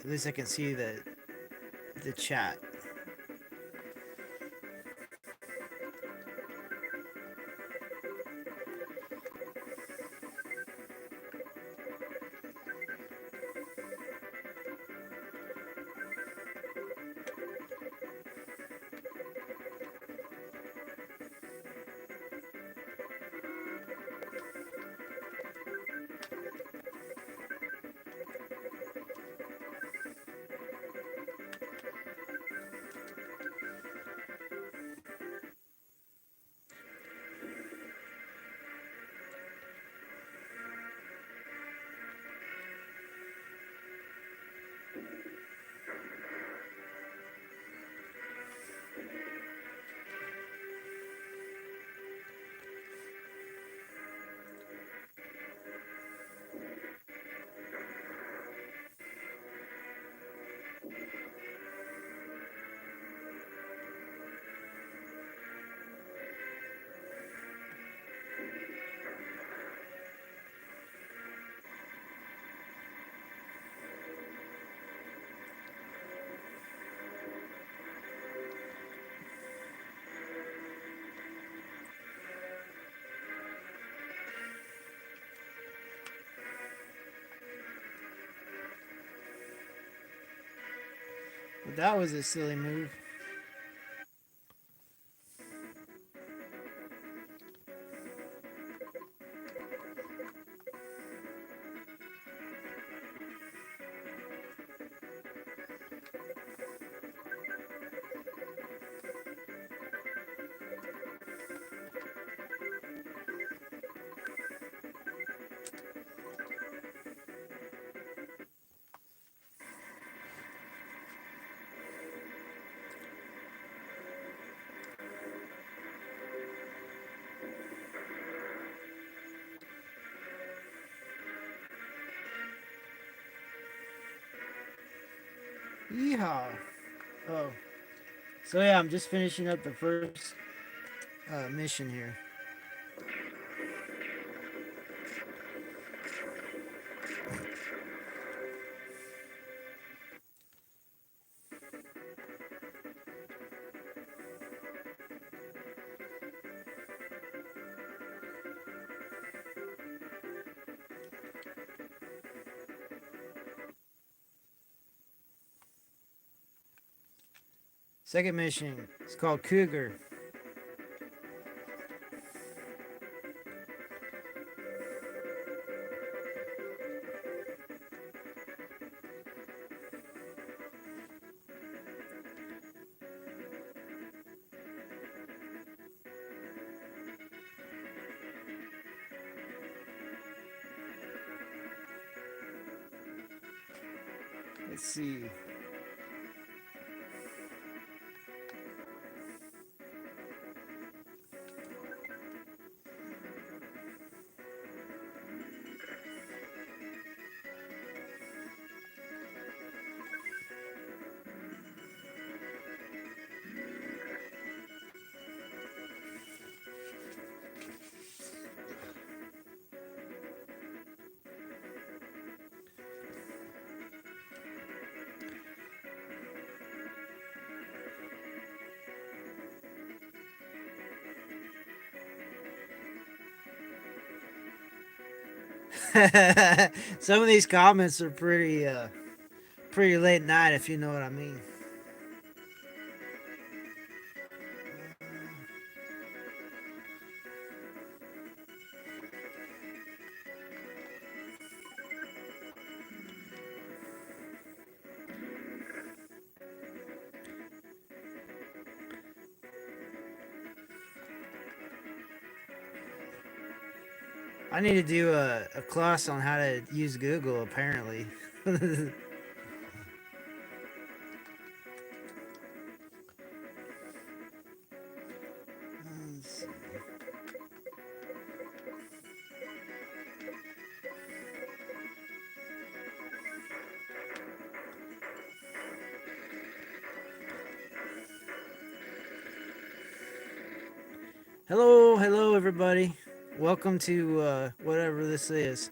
At least I can see the chat. But that was a silly move. Yeehaw! Oh, so yeah, I'm just finishing up the first mission here. Second mission. It's called Cougar. Let's see. Some of these comments are pretty late night, if you know what I mean. I need to do a class on how to use Google. Apparently. Hello, hello, everybody. Welcome to whatever this is.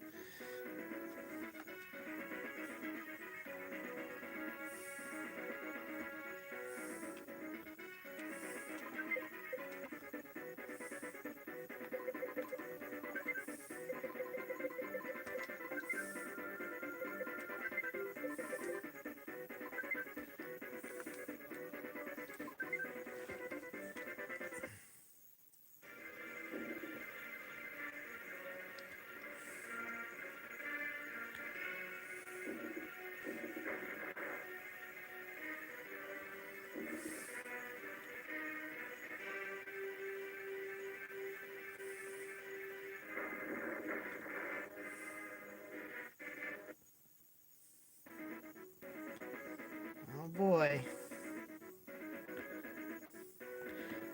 Oh boy.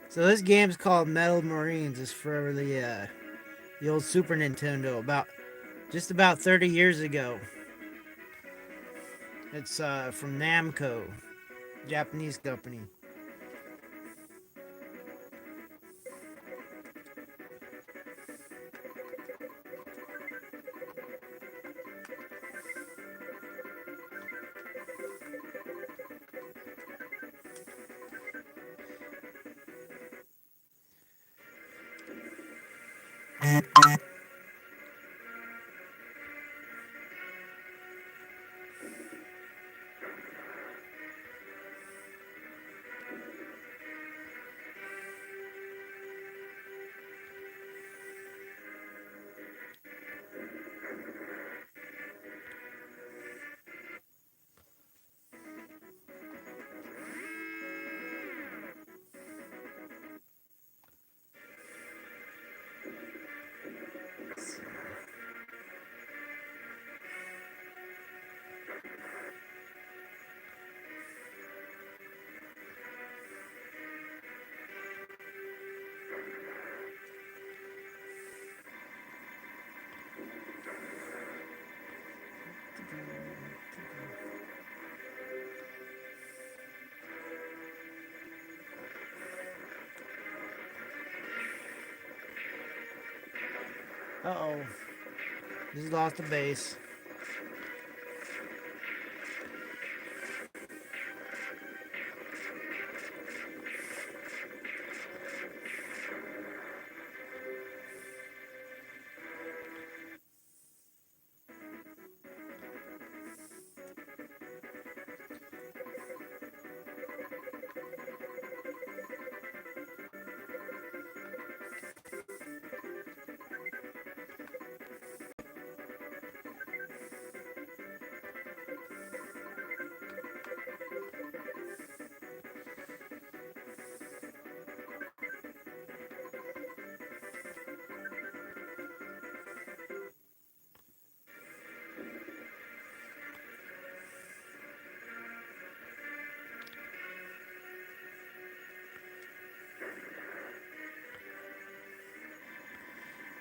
So this game's called Metal Marines. It's for the old Super Nintendo. Just about 30 years ago. It's from Namco, Japanese company. Uh-oh. Just lost the base.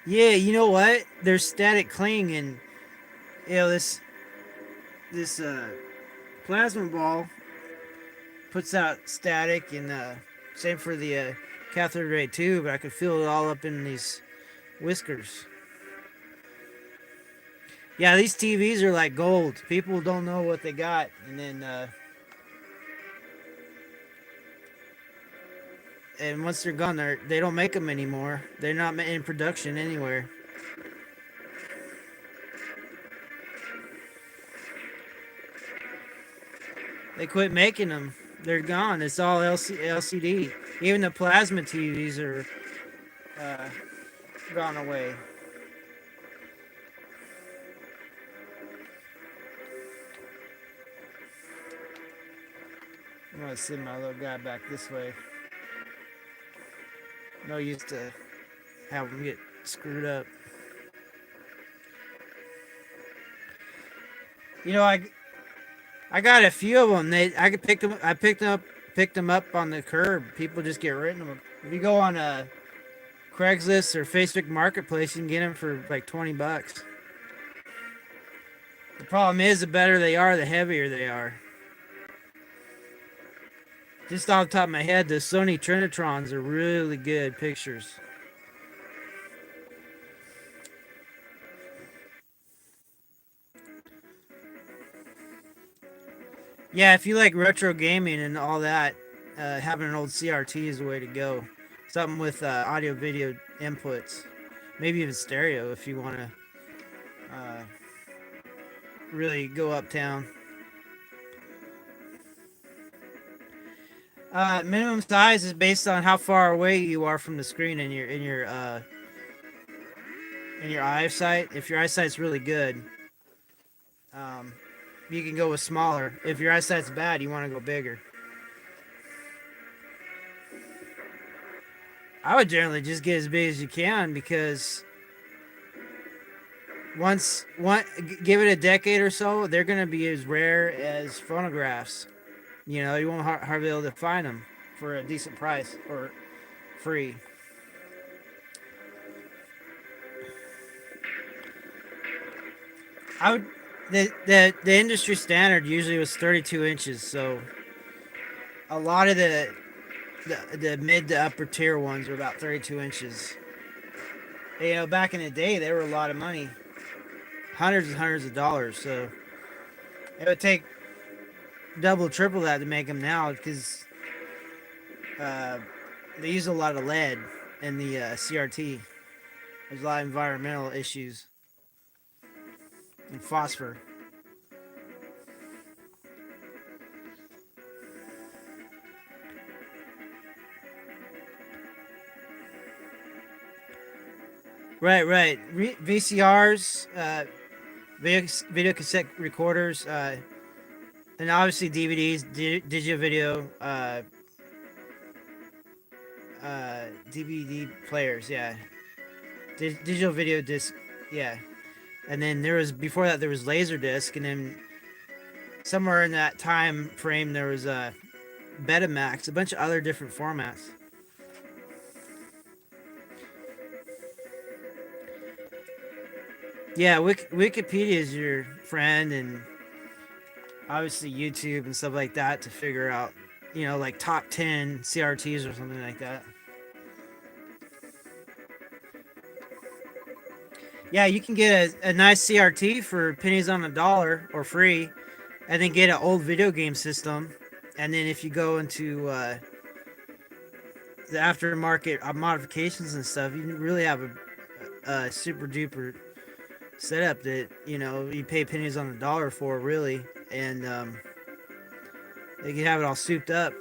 Yeah, you know what? There's static cling, and this plasma ball puts out static, and same for the cathode ray too. But I could feel it all up in these whiskers. Yeah, these TVs are like gold. People don't know what they got, and once they're gone, they don't make them anymore. They're not in production anywhere. They quit making them. They're gone. It's all LCD. Even the plasma TVs are uh, gone away. I'm gonna send my little guy back this way. No use to have him get screwed up. You know, I got a few of them. I could pick them. I picked them up on the curb. People just get rid of them. If you go on Craigslist or Facebook Marketplace, you can get them for like $20. The problem is, the better they are, the heavier they are. Just off the top of my head, the Sony Trinitrons are really good pictures. Yeah, if you like retro gaming and all that, having an old CRT is the way to go. Something with audio video inputs, maybe even stereo if you want to uh, really go uptown. Minimum size is based on how far away you are from the screen in your eyesight. If your eyesight's really good, um, you can go with smaller. If your eyesight's bad, you want to go bigger. I would generally just get as big as you can because give it a decade or so, they're gonna be as rare as phonographs. You know, you won't hardly be able to find them for a decent price or free. I would the industry standard usually was 32 inches, so a lot of the mid to upper tier ones were about 32 inches. You know, back in the day, they were a lot of money, hundreds and hundreds of dollars. So it would take double, triple that to make them now because uh, they use a lot of lead in the CRT. There's a lot of environmental issues and phosphor. Right, right. VCRs, video cassette recorders, and obviously DVDs, digital video, DVD players. Yeah, digital video disc. Yeah, and then there was before that there was Laserdisc, and then somewhere in that time frame there was Betamax, a bunch of other different formats. Yeah, Wikipedia is your friend, and obviously YouTube and stuff like that to figure out, you know, like top 10 CRTs or something like that. Yeah, you can get a nice CRT for pennies on a dollar or free, and then get an old video game system. And then if you go into the aftermarket modifications and stuff, you really have a super duper setup that you know you pay pennies on a dollar for, really, and they can have it all souped up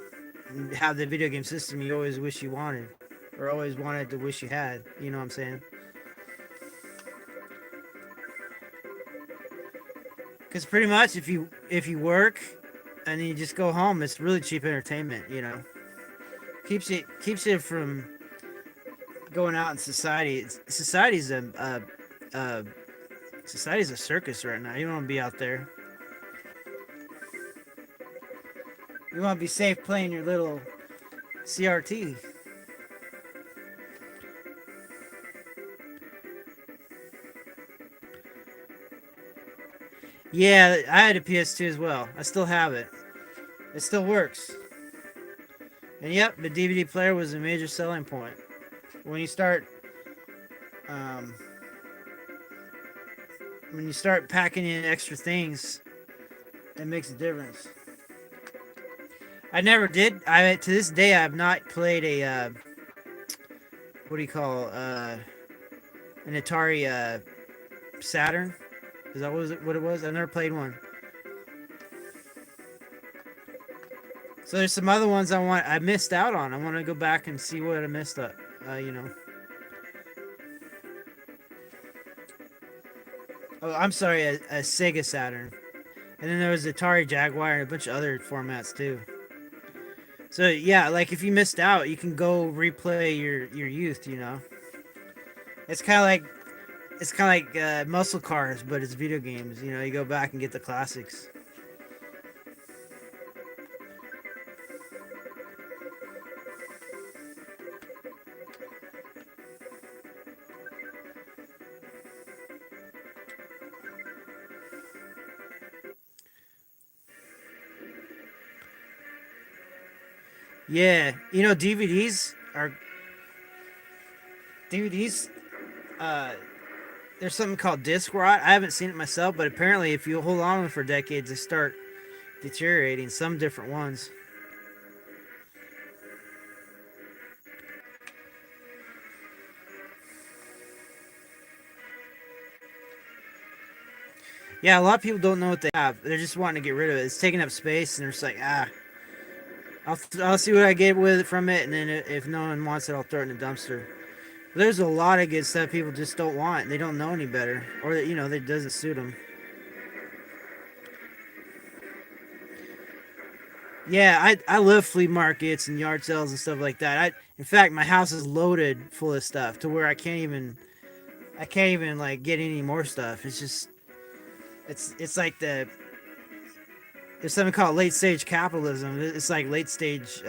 and have the video game system you always wish you wanted, or always wanted to wish you had. You know what I'm saying? Because pretty much if you work and then you just go home, it's really cheap entertainment. You know, keeps it from going out in society. A society's a circus right now. You don't want to be out there. You want to be safe playing your little CRT. Yeah, I had a PS2 as well. I still have it. It still works. And yep, the DVD player was a major selling point. When you start, um, when you start packing in extra things, it makes a difference. I never did. I to this day I have not played a what do you call an Atari Saturn. Is that what it was? I never played one. So there's some other ones I missed out on. I want to go back and see what I missed up. You know. Oh, I'm sorry, a Sega Saturn. And then there was Atari Jaguar and a bunch of other formats too. So yeah, like if you missed out, you can go replay your youth. You know, it's kind of like muscle cars, but it's video games. You know, you go back and get the classics. Yeah, you know, DVDs. Uh, there's something called disc rot. I haven't seen it myself, but apparently, if you hold on to them for decades, they start deteriorating. Some different ones. Yeah, a lot of people don't know what they have. They're just wanting to get rid of it. It's taking up space, and they're just like, I'll see what I get with it from it, and then if no one wants it, I'll throw it in the dumpster. But there's a lot of good stuff people just don't want. And they don't know any better, or you know, that doesn't suit them. Yeah, I love flea markets and yard sales and stuff like that. In fact, my house is loaded full of stuff to where I can't even like get any more stuff. It's just it's like there's something called late stage capitalism. It's like late stage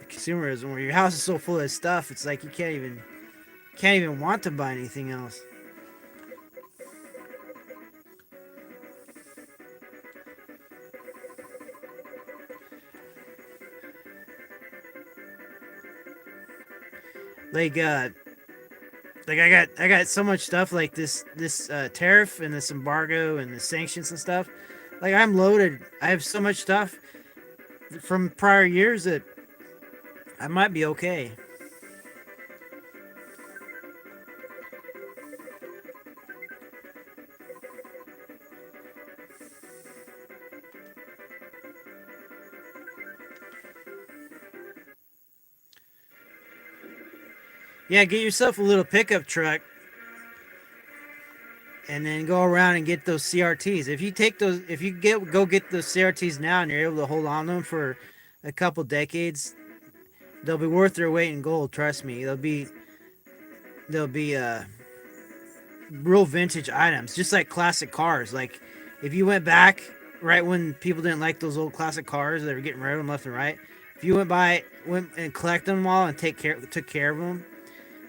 consumerism where your house is so full of stuff. It's like you can't even want to buy anything else. Like I got so much stuff like this tariff and this embargo and the sanctions and stuff. Like I'm loaded. I have so much stuff from prior years that I might be okay. Yeah, get yourself a little pickup truck and then go around and get those CRTs. If you go get those CRTs now and you're able to hold on to them for a couple decades, they'll be worth their weight in gold. Trust me, they'll be real vintage items, just like classic cars. Like if you went back right when people didn't like those old classic cars, they were getting rid of them left and right. If you went and collect them all and took care of them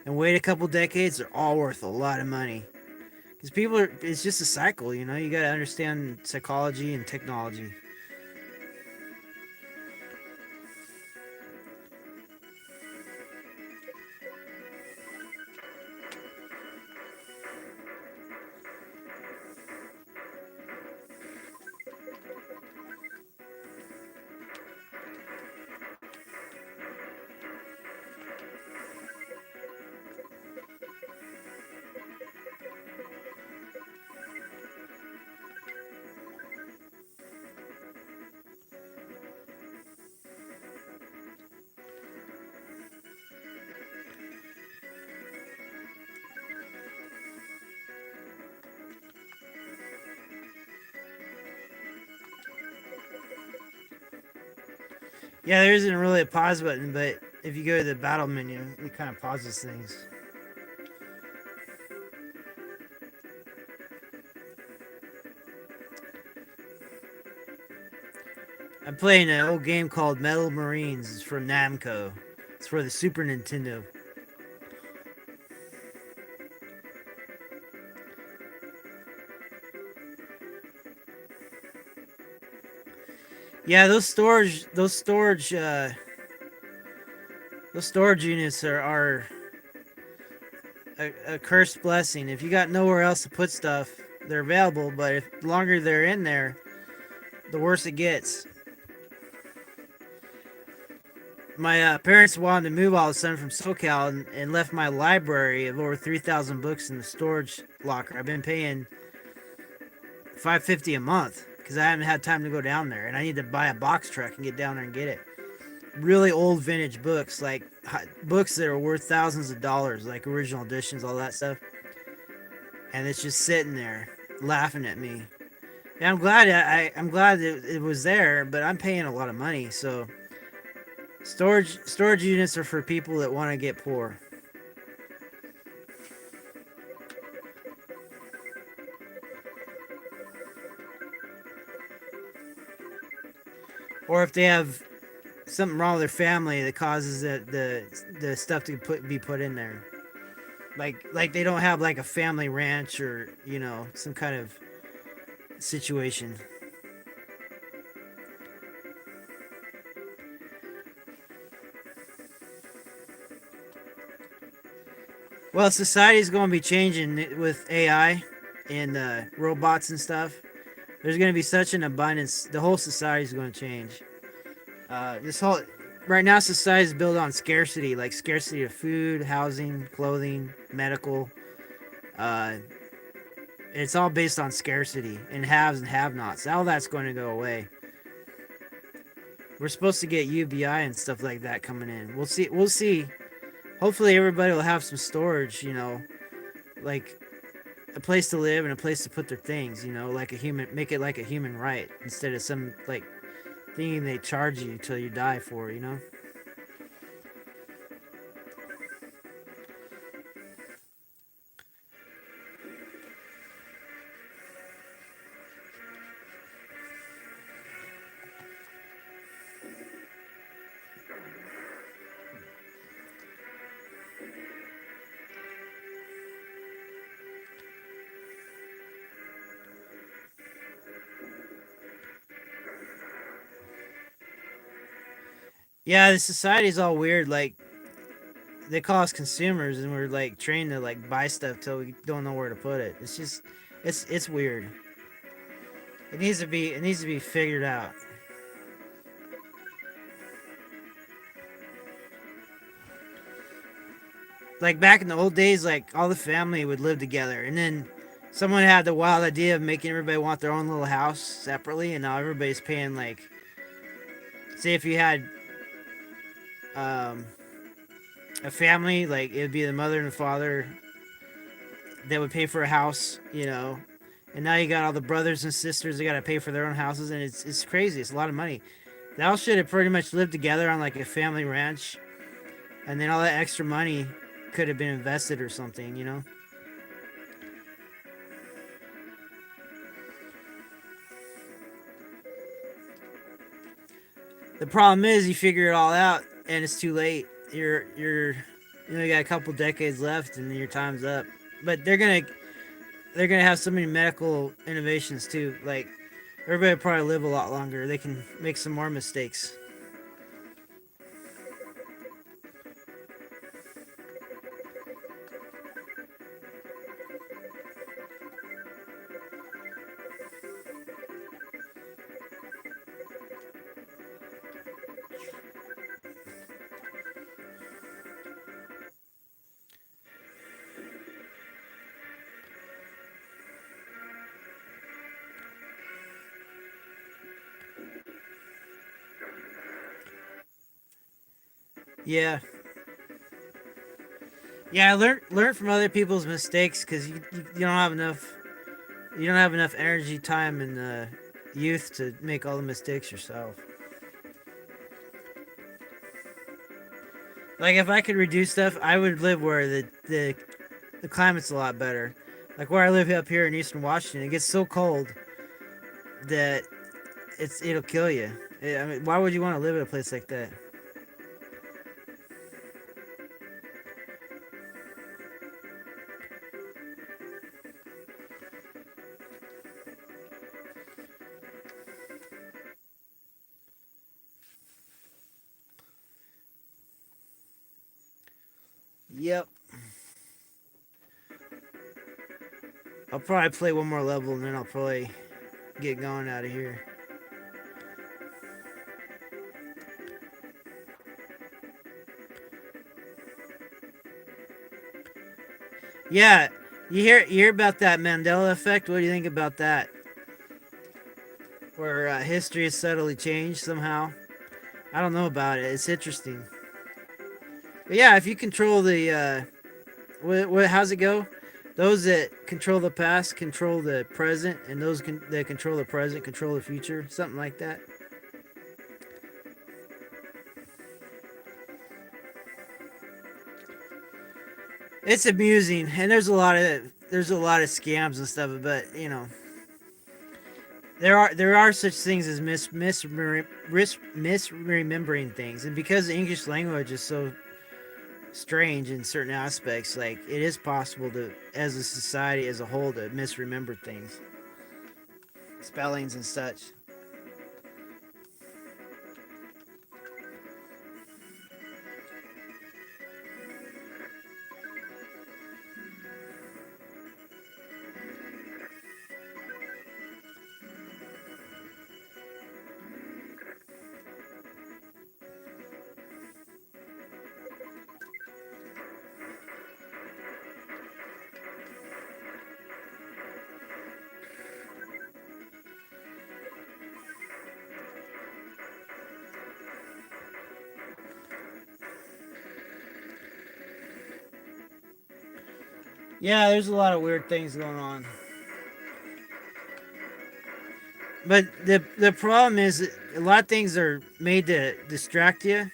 and wait a couple decades, they're all worth a lot of money. Because it's just a cycle, you know. You got to understand psychology and technology. Yeah, there isn't really a pause button, but if you go to the battle menu, it kind of pauses things. I'm playing an old game called Metal Marines. It's from Namco. It's for the Super Nintendo. Yeah, those storage units are a cursed blessing. If you got nowhere else to put stuff, they're available. But if the longer they're in there, the worse it gets. My parents wanted to move all of a sudden from SoCal and left my library of over 3,000 books in the storage locker. I've been paying $550 a month because I haven't had time to go down there, and I need to buy a box truck and get down there and get it. Really old vintage books, like books that are worth thousands of dollars, like original editions, all that stuff, and it's just sitting there laughing at me. And I'm glad it was there, but I'm paying a lot of money, so storage units are for people that want to get poor, or if they have something wrong with their family that causes the stuff to be put in there. Like they don't have like a family ranch or some kind of situation. Well, society's going to be changing with AI and robots and stuff. There's going to be such an abundance. The whole society's going to change. This whole right now society is built on scarcity, like scarcity of food, housing, clothing, medical. Uh, it's all based on scarcity and haves and have-nots. All that's going to go away. We're supposed to get UBI and stuff like that coming in. We'll see. We'll see. Hopefully, everybody will have some storage. Like a place to live and a place to put their things. Like a human, make it like a human right instead of some like thing they charge you till you die for. Yeah, the society's all weird. Like they call us consumers, and we're like trained to like buy stuff till we don't know where to put it. It's just, it's weird. It needs to be figured out. Like back in the old days, like all the family would live together, and then someone had the wild idea of making everybody want their own little house separately, and now everybody's paying like, say if you had um, a family, like it would be the mother and the father that would pay for a house, and now you got all the brothers and sisters that got to pay for their own houses, and it's crazy. It's a lot of money. They all should have pretty much lived together on like a family ranch, and then all that extra money could have been invested or something. The problem is you figure it all out and it's too late. You got a couple decades left and then your time's up. But they're gonna have so many medical innovations too. Like everybody will probably live a lot longer. They can make some more mistakes. Yeah, yeah. I learn from other people's mistakes because you don't have enough energy, time, and youth to make all the mistakes yourself. Like if I could reduce stuff, I would live where the climate's a lot better. Like where I live up here in Eastern Washington, it gets so cold that it'll kill you. I mean, why would you want to live in a place like that? Yep. I'll probably play one more level and then I'll probably get going out of here. Yeah, you hear about that Mandela effect? What do you think about that? Where history is subtly changed somehow. I don't know about it. It's interesting. But yeah, if you control the how's it go? Those that control the past control the present, and that control the present control the future. Something like that. It's amusing, and there's a lot of scams and stuff. But there are such things as misremembering things, and because the English language is so strange in certain aspects, like it is possible to, as a society as a whole, to misremember things, spellings and such. Yeah, there's a lot of weird things going on. But the problem is a lot of things are made to distract you,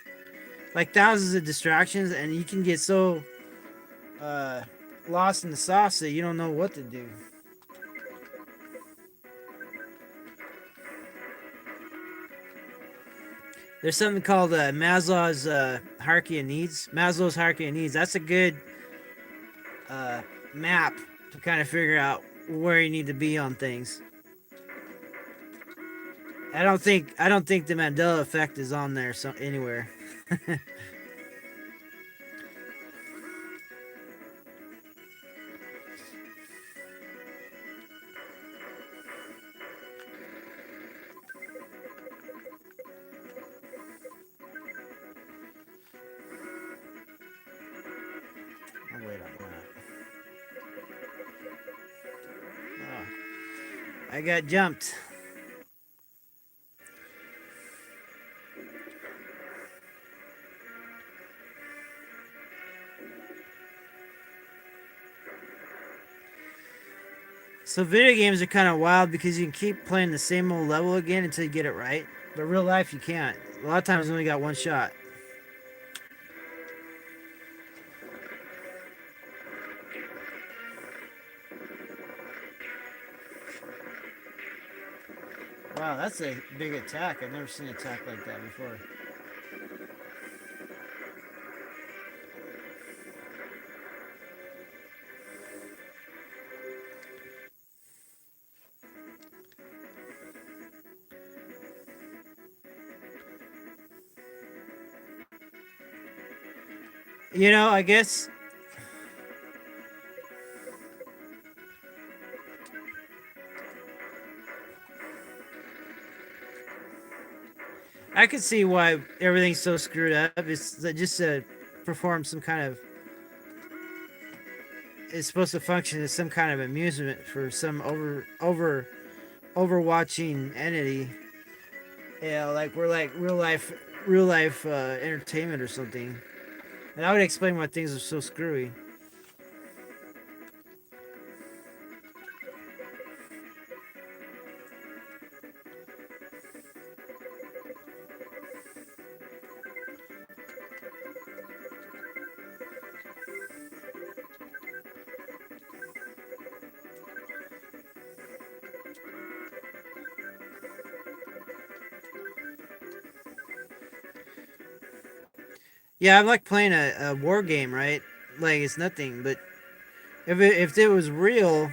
like thousands of distractions, and you can get so uh, lost in the sauce that you don't know what to do. There's something called Maslow's hierarchy of needs. Maslow's hierarchy of needs. That's a good uh, map to kind of figure out where you need to be on things. I don't think the Mandela effect is on there anywhere. I'll wait on that. Oh, I got jumped. So video games are kind of wild because you can keep playing the same old level again until you get it right. But real life, you can't. A lot of times, you only got one shot. Wow, that's a big attack. I've never seen an attack like that before. I guess I could see why everything's so screwed up. It's just to perform some kind of. It's supposed to function as some kind of amusement for some overwatching entity. Like we're like real life entertainment or something. And I would explain why things are so screwy. Yeah, I'm like playing a war game, right? Like it's nothing, but if it was real,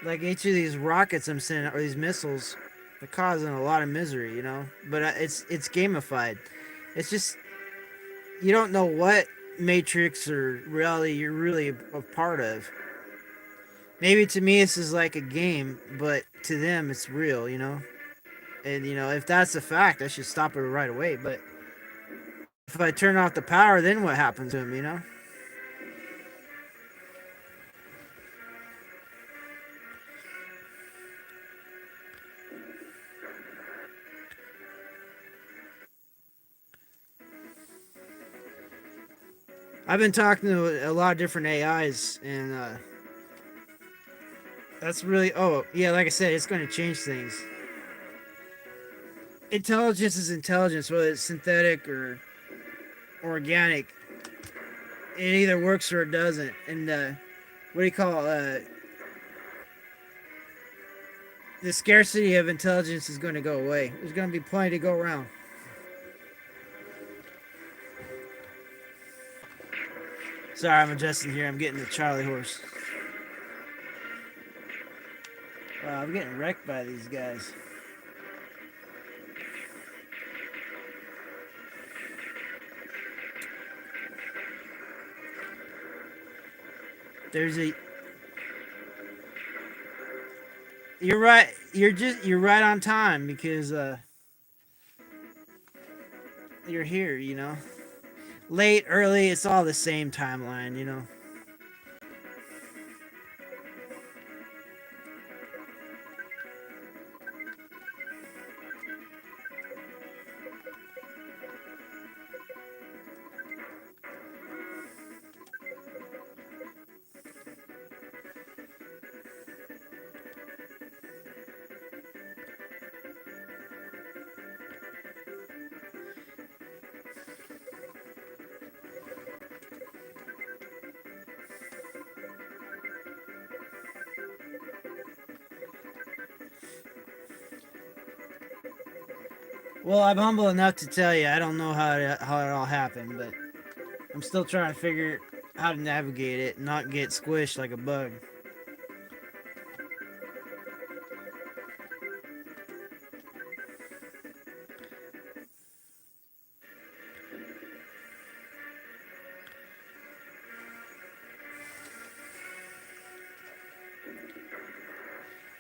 like each of these rockets I'm sending or these missiles, they're causing a lot of misery. But it's gamified. It's just you don't know what matrix or reality you're really a part of. Maybe to me this is like a game, but to them it's real. And if that's a fact, I should stop it right away. But if I turn off the power, then what happens to him? I've been talking to a lot of different AIs, and that's really. Oh, yeah, like I said, it's going to change things. Intelligence is intelligence, whether it's synthetic or organic. It either works or it doesn't. And what do you call the scarcity of intelligence is going to go away. There's going to be plenty to go around. Sorry, I'm adjusting here. I'm getting the Charlie horse. Wow, I'm getting wrecked by these guys. There's a. You're right. You're right on time because you're here. Late, early, it's all the same timeline. Well, I'm humble enough to tell you I don't know how it all happened, but I'm still trying to figure how to navigate it and not get squished like a bug.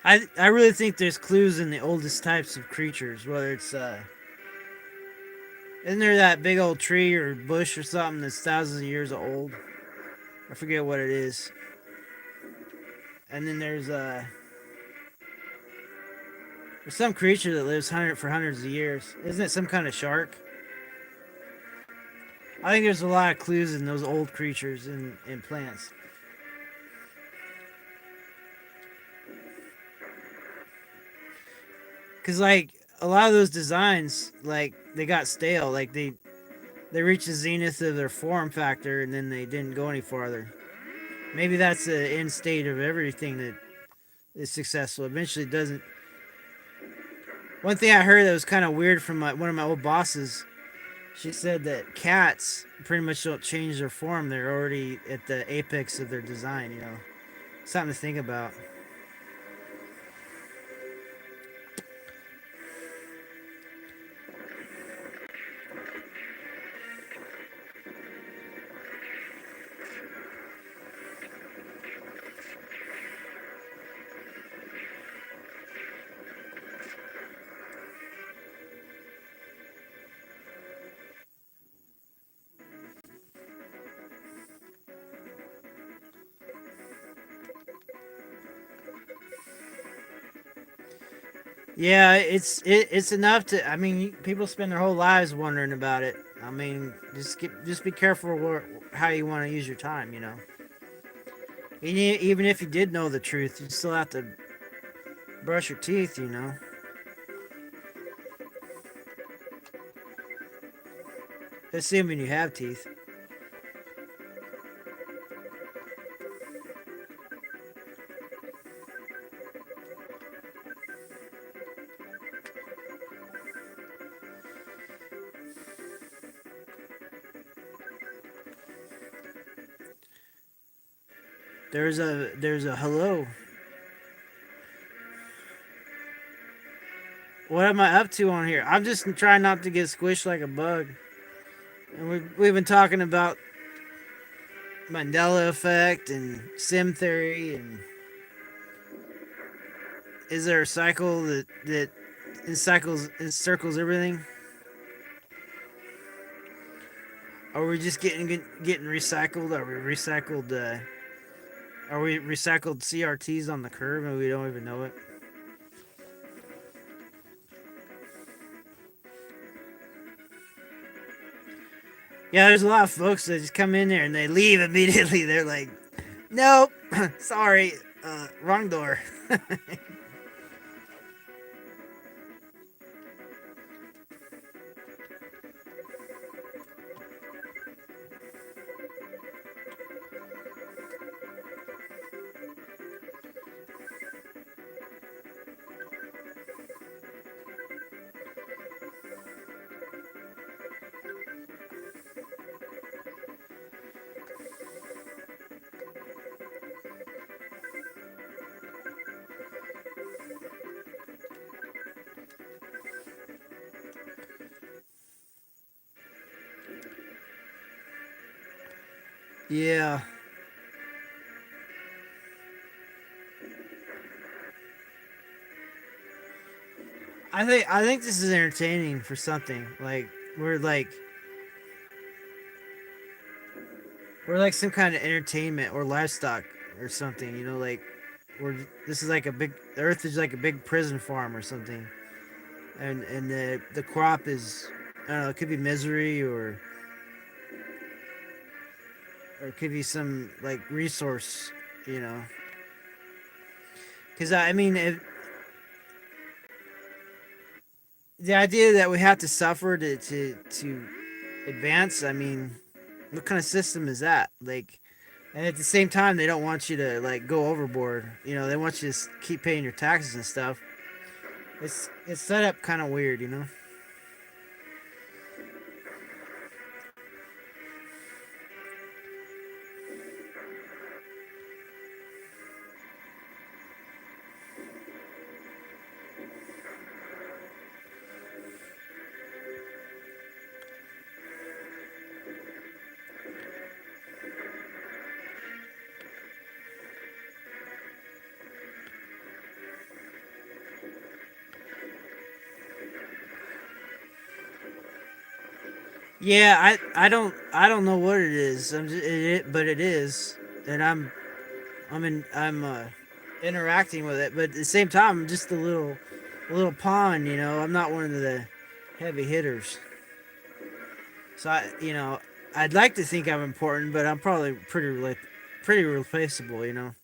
I really think there's clues in the oldest types of creatures, whether it's isn't there that big old tree or bush or something that's thousands of years old? I forget what it is. And then there's some creature that lives for hundreds of years. Isn't it some kind of shark? I think there's a lot of clues in those old creatures in plants. Cause like a lot of those designs, like they got stale. Like they reached the zenith of their form factor, and then they didn't go any farther. Maybe that's the end state of everything that is successful. Eventually, it doesn't. One thing I heard that was kind of weird from one of my old bosses. She said that cats pretty much don't change their form. They're already at the apex of their design. You know, something to think about. Yeah, it's enough to. I mean, people spend their whole lives wondering about it. I mean, just be careful how you want to use your time. You know, even if you did know the truth, you still have to brush your teeth. You know, assuming you have teeth. There's a hello. What am I up to on here? I'm just trying not to get squished like a bug. And we've been talking about Mandela effect and sim theory, and is there a cycle that encircles everything? Are we just getting recycled? Are we recycled CRTs on the curb and we don't even know it? Yeah, there's a lot of folks that just come in there and they leave immediately. They're like, "Nope, sorry, wrong door." Yeah, I think this is entertaining for something. Like we're like we're like some kind of entertainment or livestock or something. You know, like we're this is like a big the Earth is like a big prison farm or something, and the crop is I don't know. It could be misery or it could be some like resource. You know, because I mean the idea that we have to suffer to advance. I mean, what kind of system is that? Like, and at the same time, they don't want you to like go overboard. You know, they want you to keep paying your taxes and stuff. It's set up kind of weird, you know. Yeah, I don't know what it is. But it is, and I'm interacting with it. But at the same time, I'm just a little pawn. You know, I'm not one of the heavy hitters. So I'd like to think I'm important, but I'm probably pretty replaceable. You know.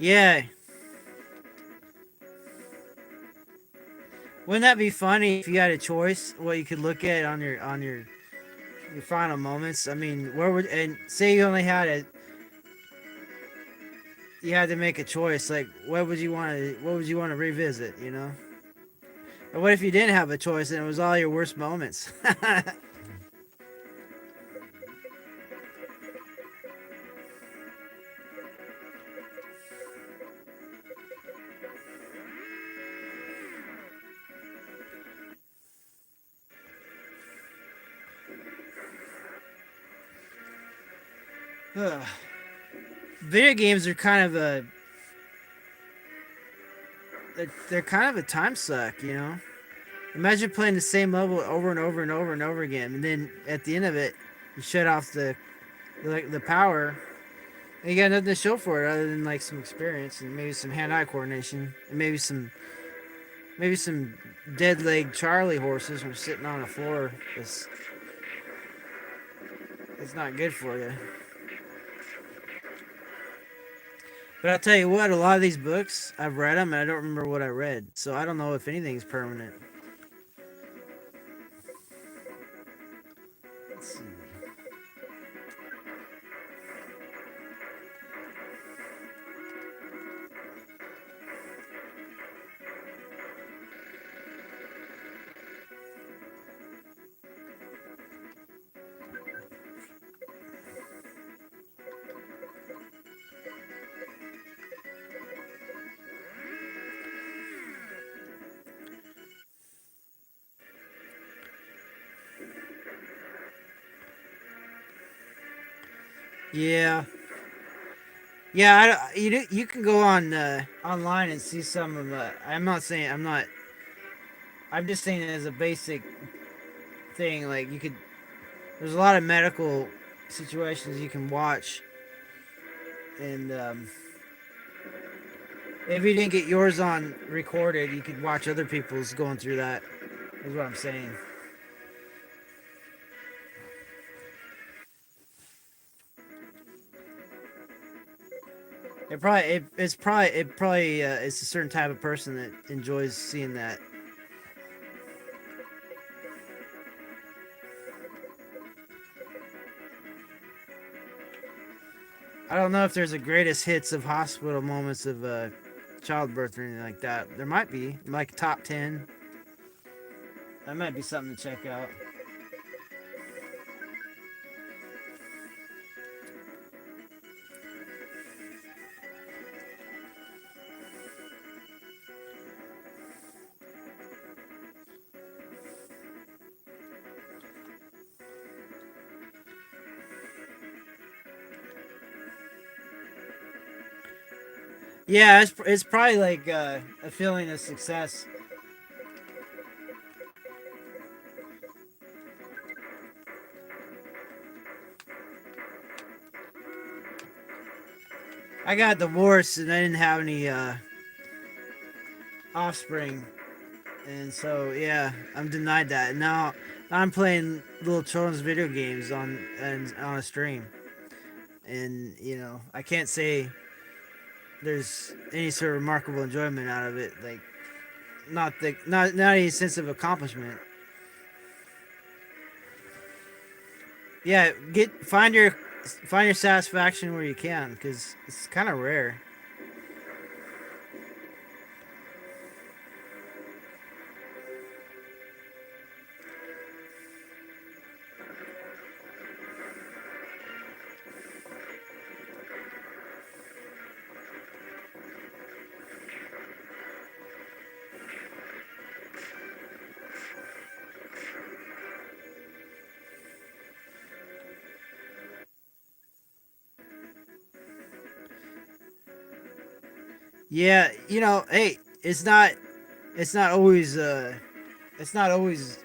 Yeah. Wouldn't that be funny if you had a choice what you could look at on your final moments? I mean, where would and say you only had a you had to make a choice. Like, what would you want to revisit? You know. And what if you didn't have a choice and it was all your worst moments? Ugh. Video games are kind of they're kind of a time suck. You know. Imagine playing the same level over and over and over and over again, and then at the end of it, you shut off the power. And you got nothing to show for it other than like some experience and maybe some hand-eye coordination and maybe some dead leg Charlie horses from sitting on the floor. It's not good for you. But I'll tell you what, a lot of these books I've read them and I don't remember what I read, so I don't know if anything's permanent. Let's see. Yeah, yeah. You can go on online and see some of. I'm not saying I'm not. I'm just saying as a basic thing. Like you could. There's a lot of medical situations you can watch, and if you didn't get yours on recorded, you could watch other people's going through that. Is what I'm saying. It probably it's a certain type of person that enjoys seeing that. I don't know if there's a greatest hits of hospital moments of childbirth or anything like that. There might be like top 10. That might be something to check out. Yeah, it's probably like a feeling of success. I got divorced and I didn't have any offspring, and so yeah, I'm denied that. And now I'm playing little children's video games on a stream, and I can't say there's any sort of remarkable enjoyment out of it. Like not any sense of accomplishment. Yeah, get find your satisfaction where you can, because it's kind of rare. Yeah, hey, it's not always it's not always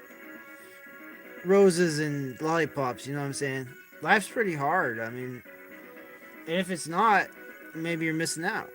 roses and lollipops, you know what I'm saying? Life's pretty hard. I mean, and if it's not, maybe you're missing out.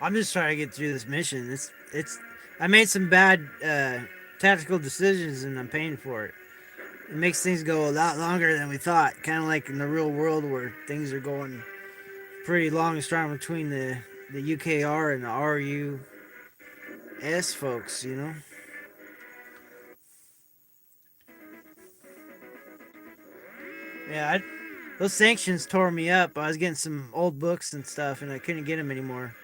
I'm just trying to get through this mission. It's I made some bad tactical decisions and I'm paying for it. It makes things go a lot longer than we thought. Kind of like in the real world where things are going pretty long and strong between the UKR and the RUS folks. Yeah, those sanctions tore me up. I was getting some old books and stuff, and I couldn't get them anymore.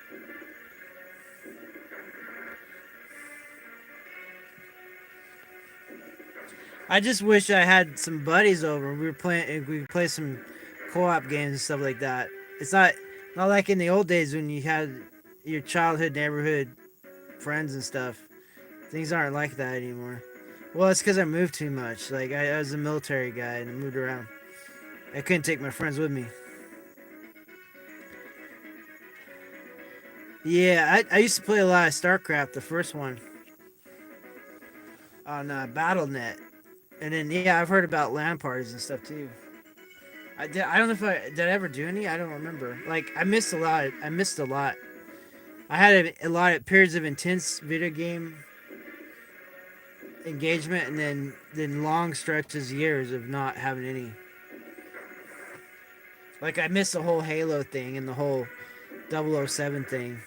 I just wish I had some buddies over. We were playing. We could play some co-op games and stuff like that. It's not like in the old days when you had your childhood neighborhood friends and stuff. Things aren't like that anymore. Well, it's because I moved too much. Like I was a military guy and I moved around. I couldn't take my friends with me. Yeah, I used to play a lot of StarCraft, the first one on BattleNet, and then yeah, I've heard about LAN parties and stuff too. I don't know if I ever do any. I don't remember. Like I missed a lot. I missed a lot. I had a lot of periods of intense video game engagement, and then long stretches, years of not having any. Like I missed the whole Halo thing and the whole 007 thing.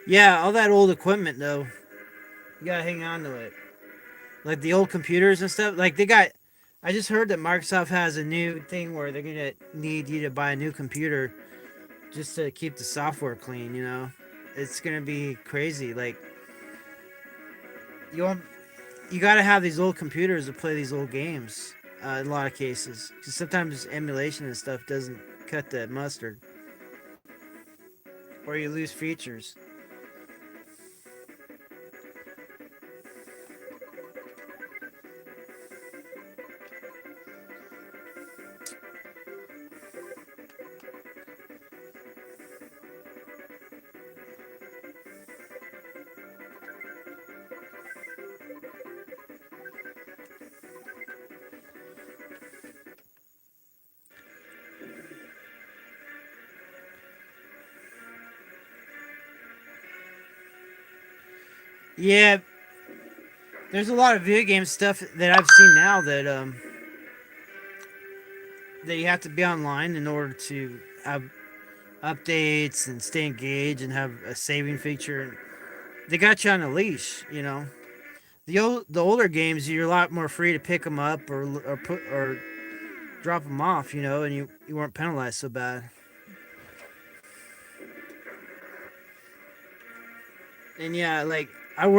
Yeah, all that old equipment though, you gotta hang on to it. Like the old computers and stuff. Like they got. I just heard that Microsoft has a new thing where they're gonna need you to buy a new computer just to keep the software clean. It's gonna be crazy. Like you want, you gotta have these old computers to play these old games. In a lot of cases, because sometimes emulation and stuff doesn't cut the mustard, or you lose features. Yeah, there's a lot of video game stuff that I've seen now that you have to be online in order to have updates and stay engaged and have a saving feature. They got you on a leash. The older games, you're a lot more free to pick them up or drop them off, and you weren't penalized so bad. And yeah, like I've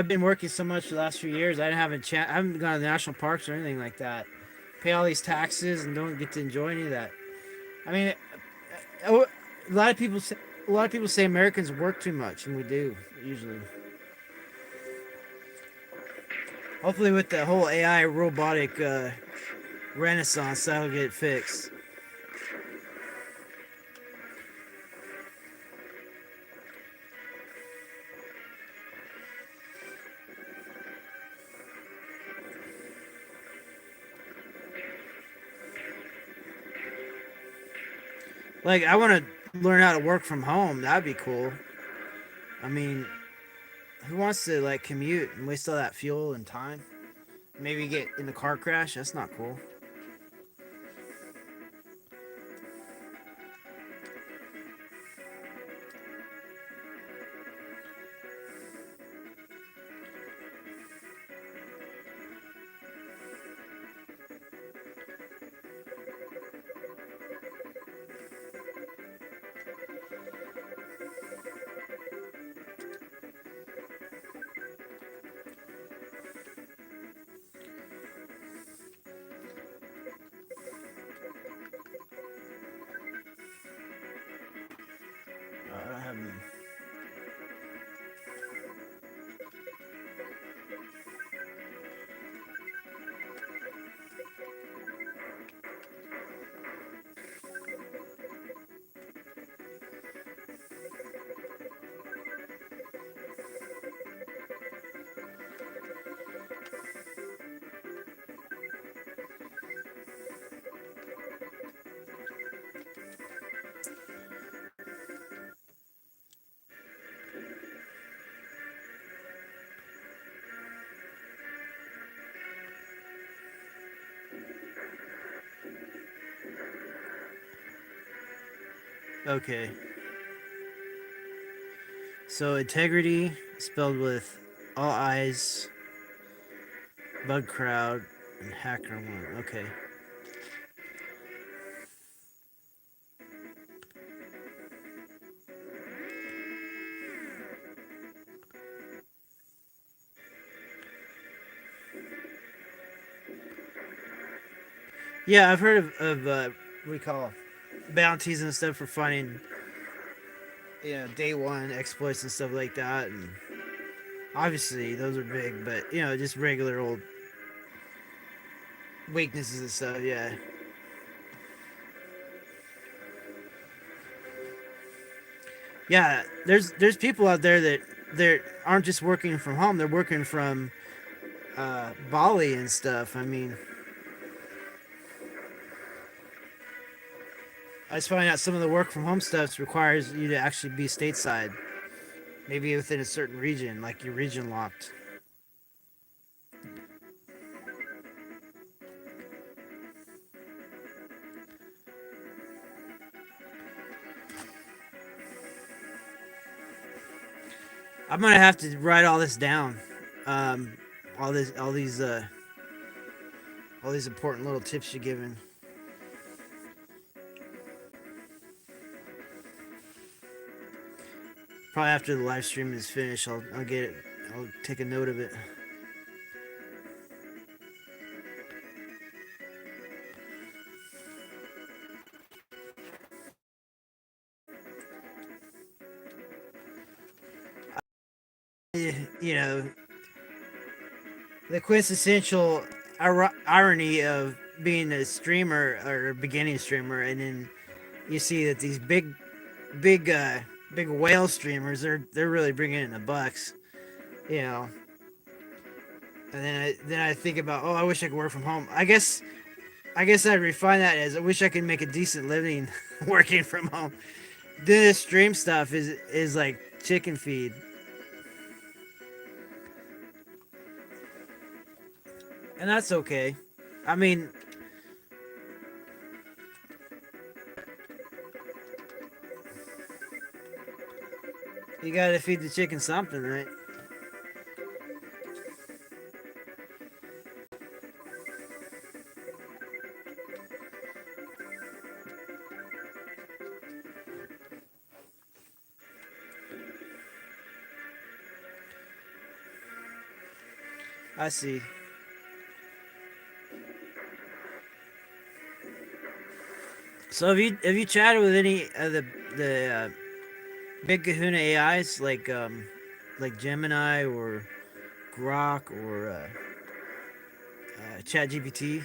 been working so much the last few years. I haven't gone to the national parks or anything like that. Pay all these taxes and don't get to enjoy any of that. I mean, a lot of people say a lot of people say Americans work too much, and we do usually. Hopefully, with the whole AI robotic renaissance, that'll get fixed. Like, I want to learn how to work from home. That'd be cool. I mean, who wants to like commute and waste all that fuel and time? Maybe get in a car crash. That's not cool. I don't have any. Okay. So integrity spelled with all eyes, bug crowd, and hacker one. Okay. Yeah, I've heard of what we call bounties and stuff for finding, day one exploits and stuff like that. And obviously those are big, but just regular old weaknesses and stuff. Yeah, yeah. There's people out there that aren't just working from home; they're working from Bali and stuff. I mean, I just find out some of the work from home stuff requires you to actually be stateside, maybe within a certain region, like you're region locked. I'm gonna have to write all this down. Um, all these important little tips you're giving. Probably after the live stream is finished, I'll get it. I'll take a note of it. You know, the quintessential irony of being a streamer or a beginning streamer, and then you see that these big, big whale streamers, they're really bringing in the bucks. You know, and then I think about, oh, I wish I could work from home. I guess I'd refine that as I wish I could make a decent living working from home. Doing this stream stuff is like chicken feed, and that's okay. I mean, you gotta feed the chicken something, right? I see. So have you chatted with any of the big Kahuna AIs like Gemini or Grok or ChatGPT?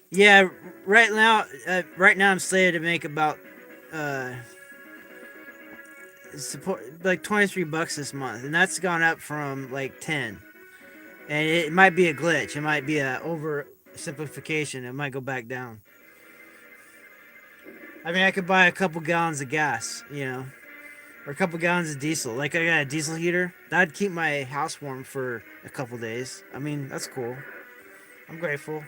Yeah, right now I'm slated to make about uh support like $23 this month, and that's gone up from like 10. and it might be a glitch. It might be a oversimplification. It might go back down. I mean, I could buy a couple gallons of gas, or a couple gallons of diesel. Like I got a diesel heater that'd keep my house warm for a couple days. I mean, that's cool. I'm grateful.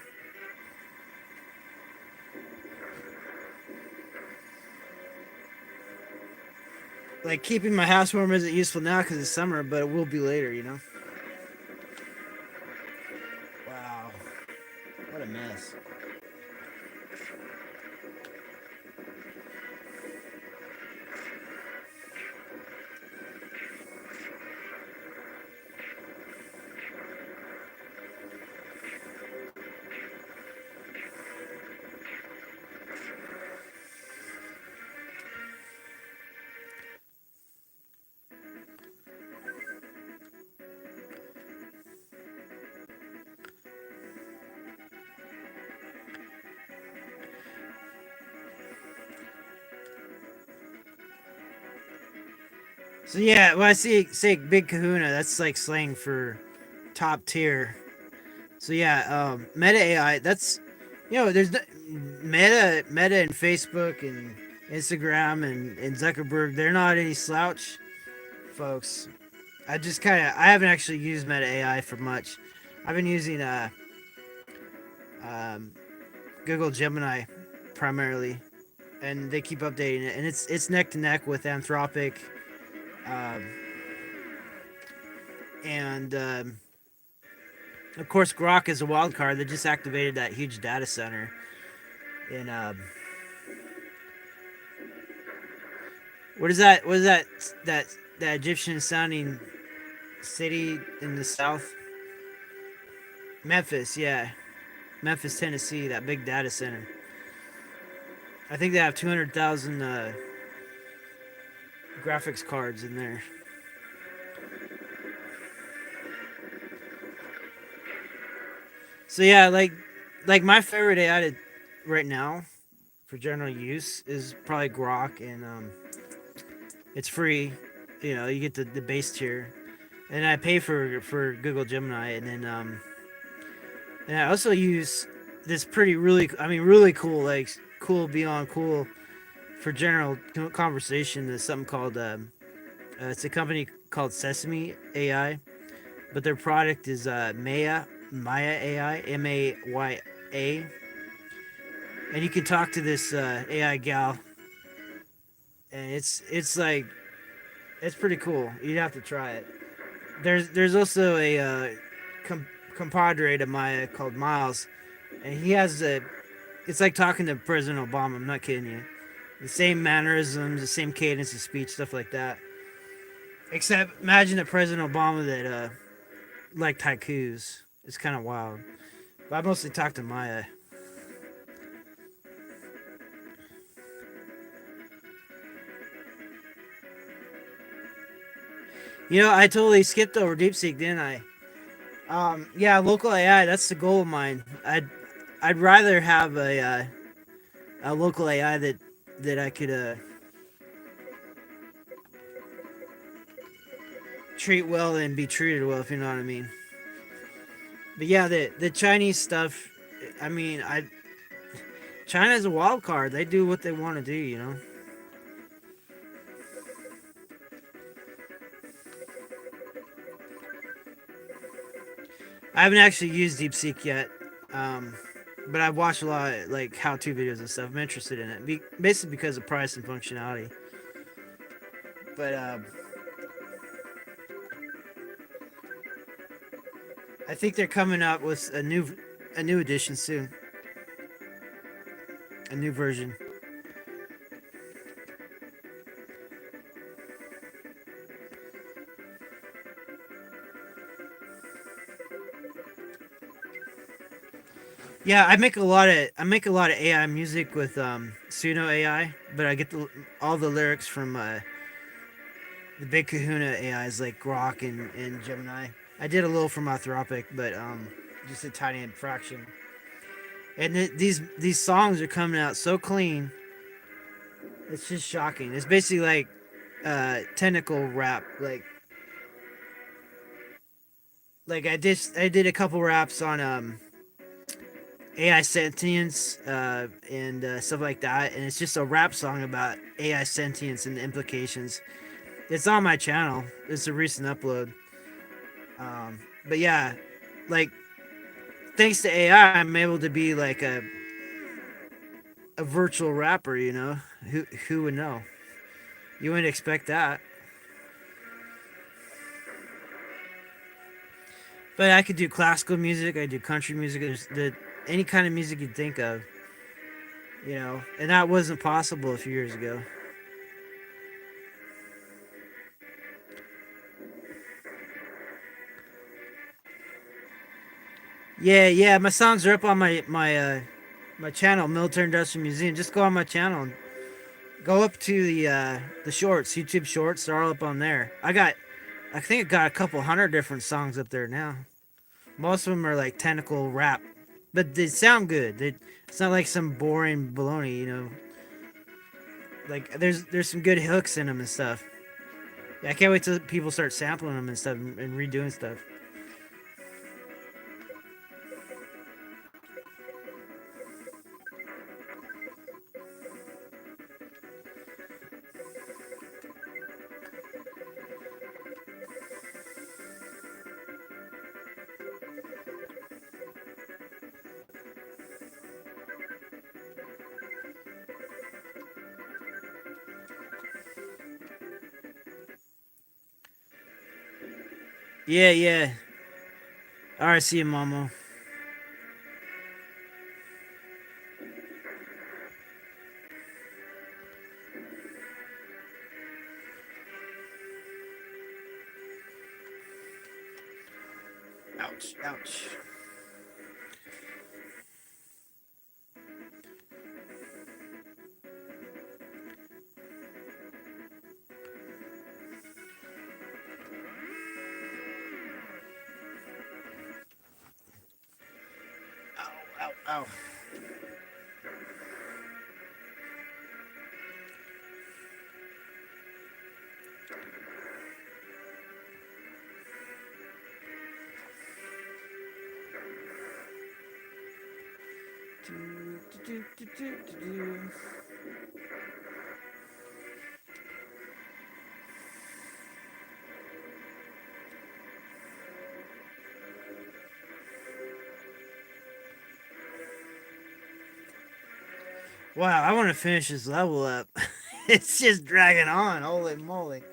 Like keeping my house warm isn't useful now because it's summer, but it will be later. Wow, what a mess. So yeah, when I say Big Kahuna, that's like slang for top tier. So yeah, Meta AI. That's there's Meta and Facebook and Instagram and Zuckerberg. They're not any slouch, folks. I haven't actually used Meta AI for much. I've been using um, Google Gemini primarily, and they keep updating it, and it's neck to neck with Anthropic, um, and of course Grok is a wild card. They just activated that huge data center in what is that? What is that Egyptian sounding city in the south? Memphis, yeah, Memphis, Tennessee. That big data center. I think they have 200,000 graphics cards in there. So yeah, like my favorite AI right now for general use is probably Grok, and it's free. You get the base tier, and I pay for Google Gemini, and I also use this really cool, like cool beyond cool for general conversation. There's something called it's a company called Sesame AI, but their product is Maya AI, Maya, and you can talk to this AI gal, and it's pretty cool. You'd have to try it. There's also a compadre to Maya called Miles, and he has a. It's like talking to President Obama. I'm not kidding you. The same mannerisms, the same cadence of speech, stuff like that. Except imagine a President Obama that liked haikus. It's kind of wild. But I mostly talk to Maya. I totally skipped over DeepSeek, didn't I? Yeah, local AI. That's the goal of mine. I'd rather have a local AI that I could treat well and be treated well, if you know what I mean. But yeah, the Chinese stuff. I mean, I China's a wild card. They do what they want to do. I haven't actually used DeepSeek yet, um, but I've watched a lot of like how-to videos and stuff. I'm interested in it, basically because of price and functionality. But I think they're coming up with a new edition soon, a new version. Yeah, I make a lot of AI music with Suno AI, but I get all the lyrics from the big Kahuna AIs like Grok and Gemini. I did a little from Anthropic, but just a tiny fraction. And these songs are coming out so clean. It's just shocking. It's basically like technical rap, like like I did a couple raps on AI sentience and stuff like that, and it's just a rap song about AI sentience and the implications. It's on my channel. It's a recent upload. But yeah, like thanks to AI, I'm able to be like a virtual rapper. You know, who would know? You wouldn't expect that. But I could do classical music. I do country music. There's any kind of music you'd think of. You know, and that wasn't possible a few years ago. Yeah, yeah. My songs are up on my channel, Military Industrial Museum. Just go on my channel and go up to the shorts, YouTube shorts. They're all up on there. I think I got a couple hundred different songs up there now. Most of them are like technical rap, but they sound good. It's not like some boring baloney, you know. Like there's some good hooks in them and stuff. Yeah, I can't wait till people start sampling them and stuff and redoing stuff. Yeah, yeah. All right, see you, Mama. Ouch, ouch. Ow, ow, ow. Do, do, do, do, do, do. Wow, I want to finish this level up. It's just dragging on. Holy moly.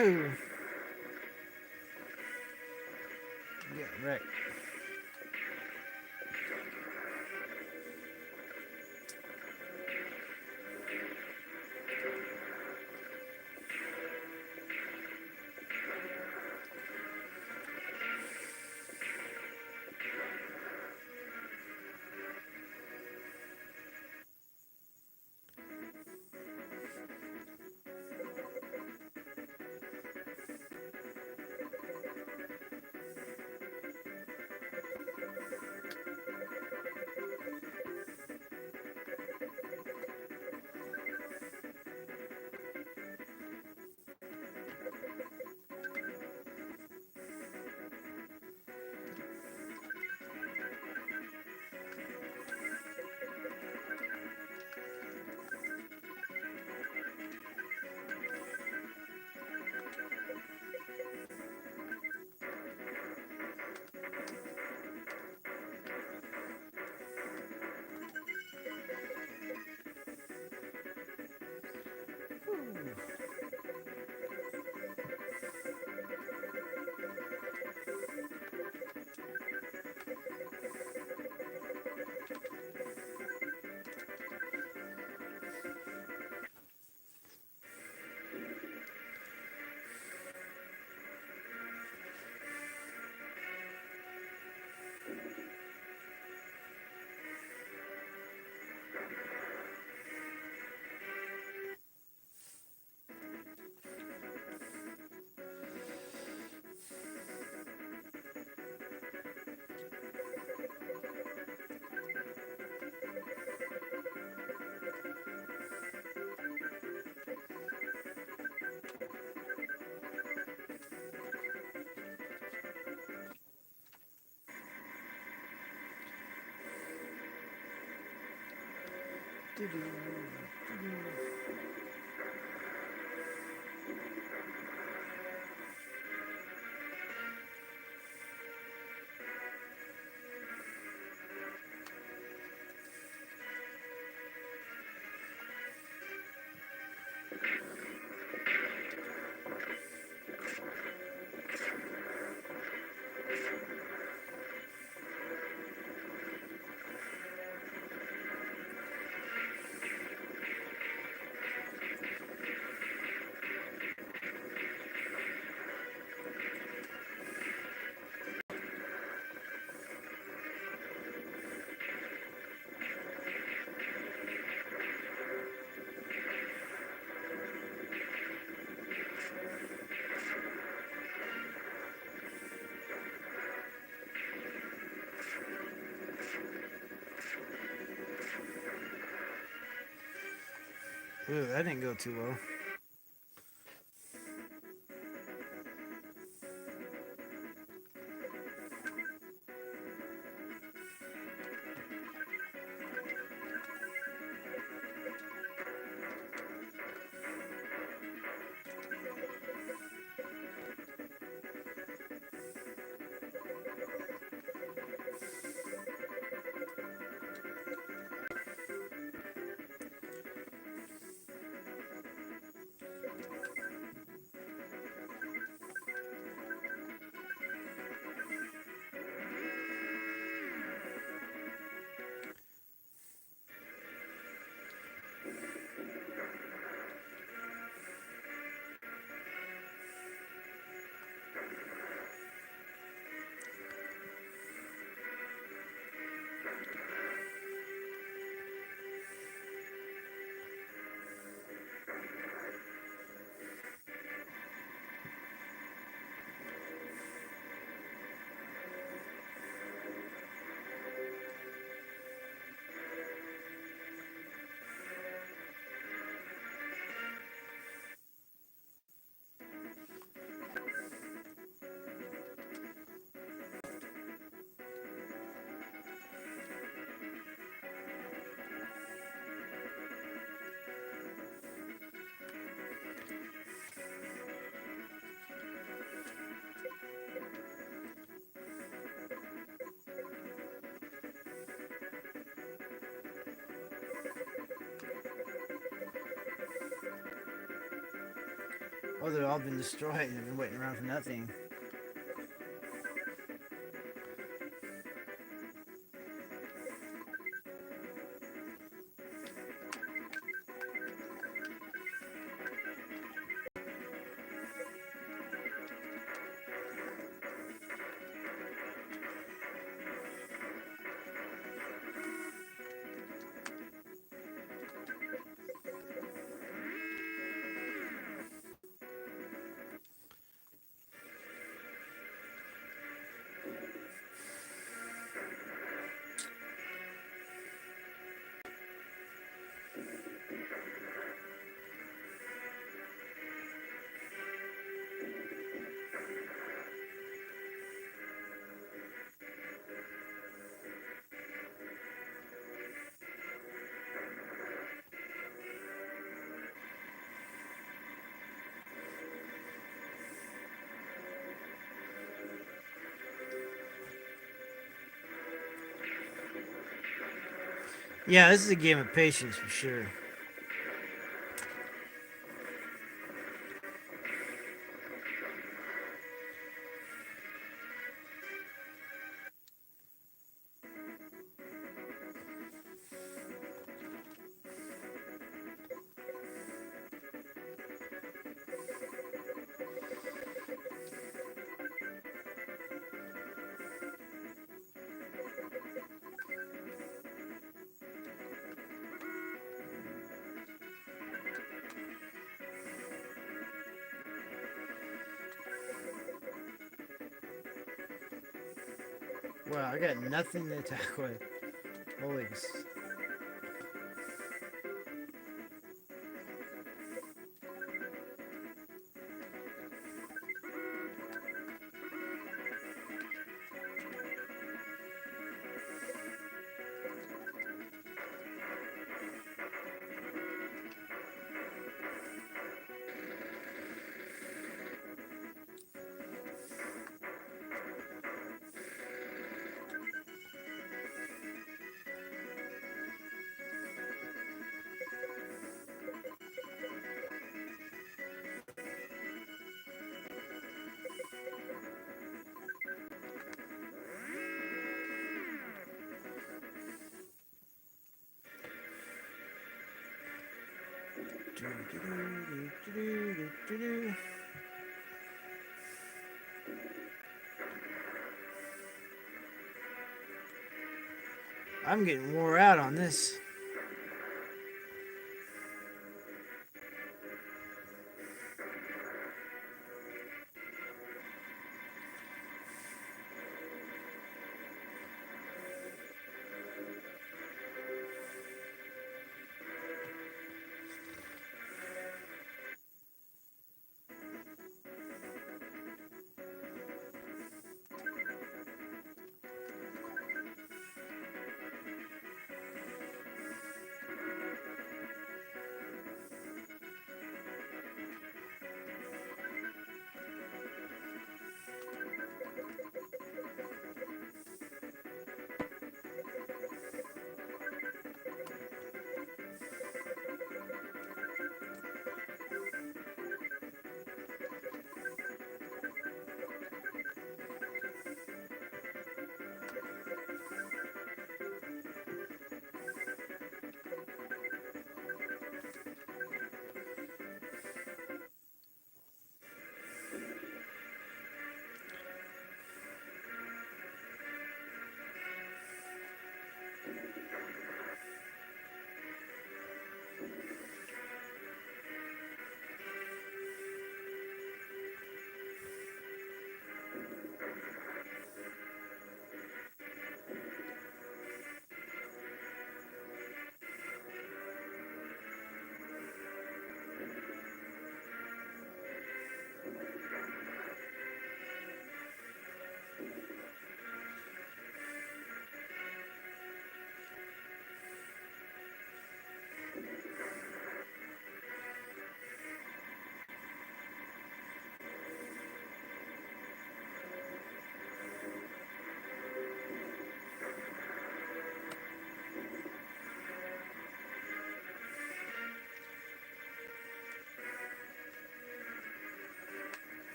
Woohoo! Yeah, right. Ooh, that didn't go too well. Oh, they've all been destroyed and they've been waiting around for nothing. Yeah, this is a game of patience for sure. Wow, I got nothing to attack with. Holy. I'm getting wore out on this.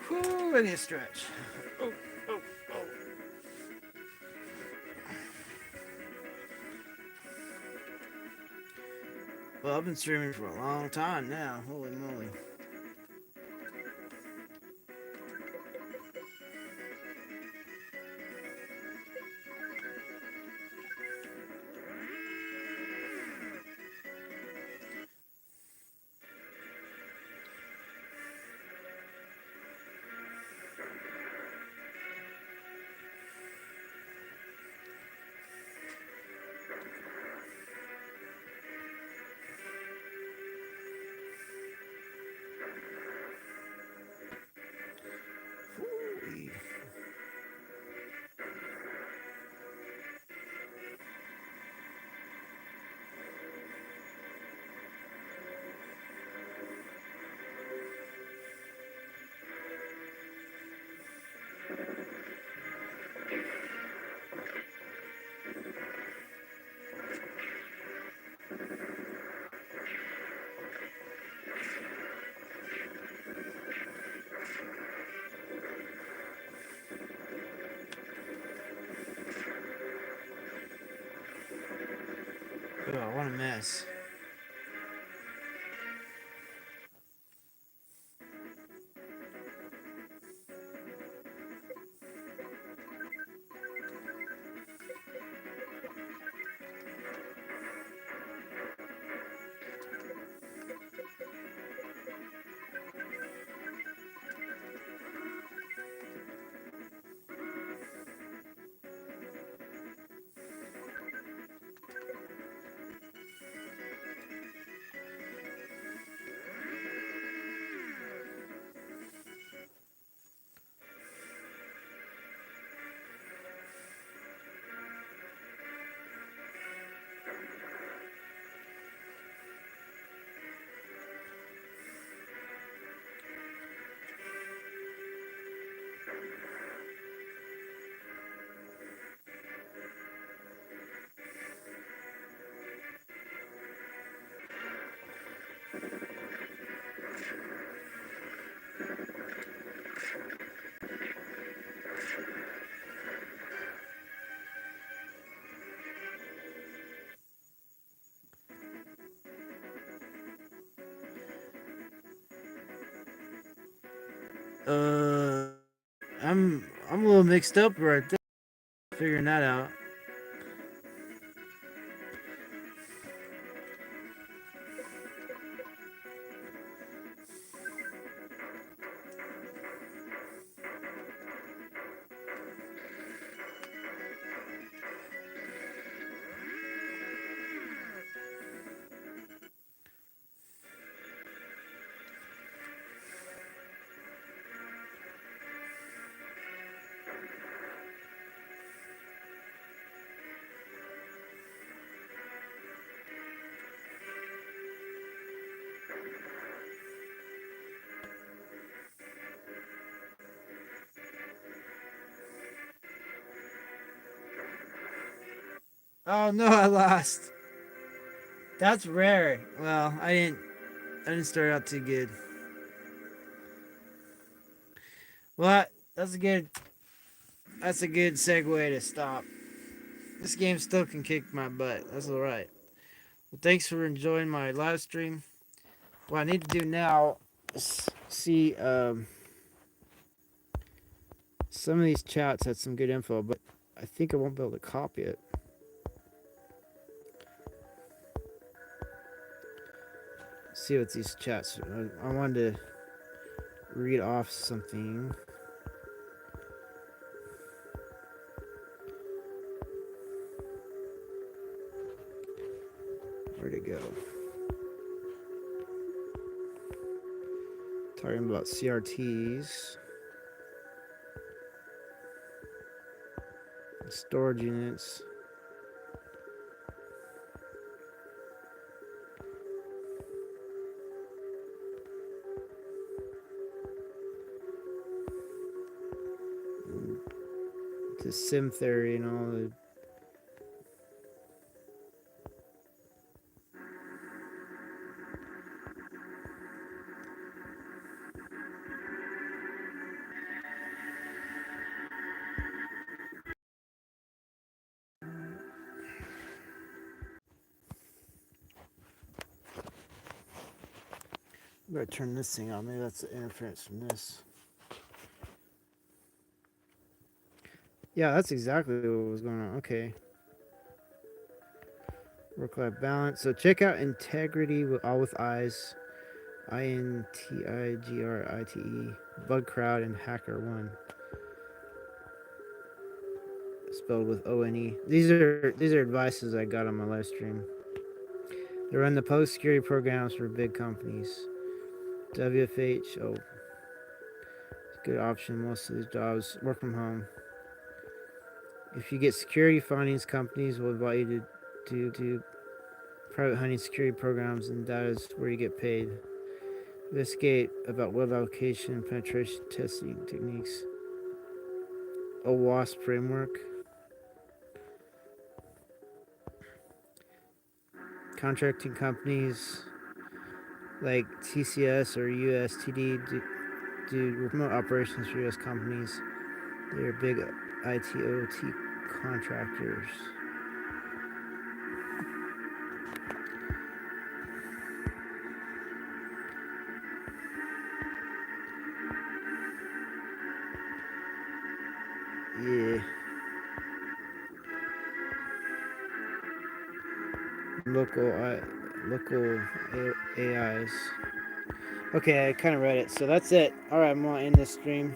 Whew, I need a stretch. Oh, oh, oh. Well, I've been streaming for a long time now. Holy moly. Whew. Oh, what a mess. Uh, I'm a little mixed up right there. Figuring that out. Oh no, I lost. That's rare. Well, I didn't start out too good. Well, that's a good segue to stop. This game still can kick my butt. That's all right. Well, thanks for enjoying my live stream. What I need to do now is see some of these chats had some good info, but I think I won't be able to copy it. See what these chats. I wanted to read off something. Where'd it go? Talking about CRTs, storage units. The sim theory and all the Better turn this thing on. Maybe that's the interference from this. Yeah, that's exactly what was going on. Okay. Work-life balance. So check out Integrity with all with eyes. INTIGRITE. Bug Crowd and Hacker One. Spelled with ONE. These are advices I got on my live stream. They run the post security programs for big companies. WFH. Oh, good option. Most of these jobs work from home. If you get security findings, companies will invite you to do private hunting security programs, and that is where you get paid. Investigate about web application and penetration testing techniques. OWASP framework. Contracting companies like TCS or USTD do remote operations for US companies. They're big ITOT contractors. Yeah. Local AIs. Okay, I kind of read it. So that's it. All right, I'm going to end this stream.